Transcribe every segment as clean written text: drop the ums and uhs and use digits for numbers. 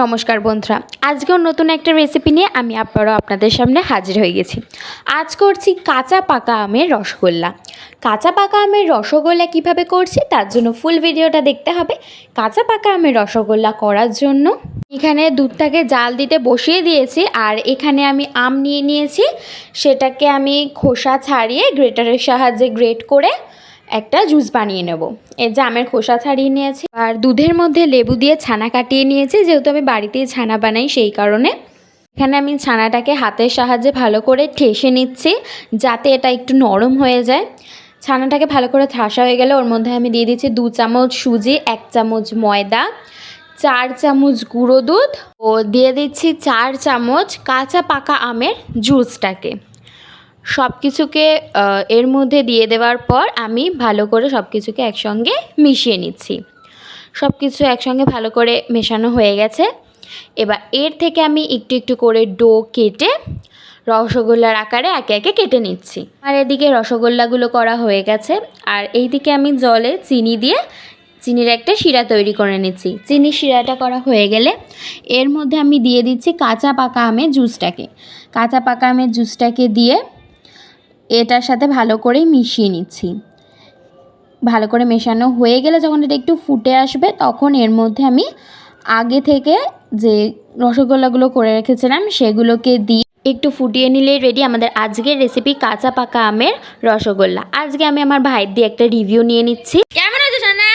নমস্কার বন্ধুরা, আজকেও নতুন একটা রেসিপি নিয়ে আমি আবারও আপনাদের সামনে হাজির হয়ে গেছি। আজ করছি কাঁচা পাকা আমের রসগোল্লা। কাঁচা পাকা আমের রসগোল্লা কিভাবে করছি তার জন্য ফুল ভিডিওটা দেখতে হবে। কাঁচা পাকা আমের রসগোল্লা করার জন্য এখানে দুধটাকে জাল দিতে বসিয়ে দিয়েছি, আর এখানে আমি আম নিয়ে নিয়েছি। সেটাকে আমি খোসা ছাড়িয়ে গ্রেটারের সাহায্যে গ্রেট করে একটা জুস বানিয়ে নেব। এই যে আমের খোসা ছাড়িয়ে নিয়েছি, আর দুধের মধ্যে লেবু দিয়ে ছানা কাটিয়ে নিয়েছি। যেহেতু আমি বাড়িতেই ছানা বানাই, সেই কারণে এখানে আমি ছানাটাকে হাতের সাহায্যে ভালো করে ঠেসে নিচ্ছি, যাতে এটা একটু নরম হয়ে যায়। ছানাটাকে ভালো করে ঠাসা হয়ে গেলে ওর মধ্যে আমি দিয়ে দিচ্ছি 2 চামচ সুজি, 1 চামচ ময়দা, 4 চামচ গুঁড়ো দুধ ও দিয়ে দিচ্ছি 4 চামচ কাঁচা পাকা আমের জুসটাকে। সব কিছুকে এর মধ্যে দিয়ে দেওয়ার পর আমি ভালো করে সব কিছুকে একসঙ্গে মিশিয়ে নিচ্ছি। সব কিছু একসঙ্গে ভালো করে মেশানো হয়ে গেছে। এবার এর থেকে আমি একটু একটু করে ডো কেটে রসগোল্লার আকারে একে একে কেটে নিচ্ছি। আর এদিকে রসগোল্লাগুলো করা হয়ে গেছে, আর এইদিকে আমি জলে চিনি দিয়ে চিনির একটা শিরা তৈরি করে নিচ্ছি। চিনির শিরাটা করা হয়ে গেলে এর মধ্যে আমি দিয়ে দিচ্ছি কাঁচা পাকা আমের জুসটাকে। কাঁচা পাকা আমের জুসটাকে দিয়ে এটার সাথে ভালো করে মিশিয়ে নিচ্ছি। ভালো করে মেশানো হয়ে গেলে যখন এটা একটু ফুটে আসবে, তখন এর মধ্যে আমি আগে থেকে যে রসগোল্লাগুলো করে রেখেছিলাম সেগুলোকে দিয়ে একটু ফুটিয়ে নিলেই রেডি আমাদের আজকের রেসিপি কাঁচা পাকা আমের রসগোল্লা। আজকে আমি আমার ভাইয়ের দিয়ে একটা রিভিউ নিয়ে নিচ্ছি। কেমন হয়েছে সোনা?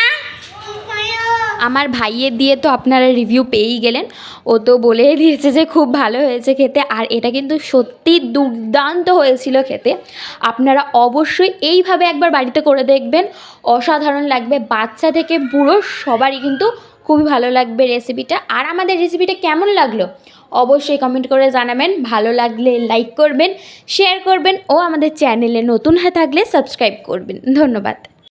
আমার ভাইয়ের দিয়ে তো আপনারা রিভিউ পেয়েই গেলেন। ও তো বলেই দিয়েছে যে খুব ভালো হয়েছে খেতে, আর এটা কিন্তু সত্যি দুর্দান্ত হয়েছিল খেতে। আপনারা অবশ্যই এইভাবে একবার বাড়িতে করে দেখবেন, অসাধারণ লাগবে। বাচ্চা থেকে বুড়ো সবারই কিন্তু খুবই ভালো লাগবে রেসিপিটা। আর আমাদের রেসিপিটা কেমন লাগলো অবশ্যই কমেন্ট করে জানাবেন। ভালো লাগলে লাইক করবেন, শেয়ার করবেন ও আমাদের চ্যানেলে নতুন হয়ে থাকলে সাবস্ক্রাইব করবেন। ধন্যবাদ।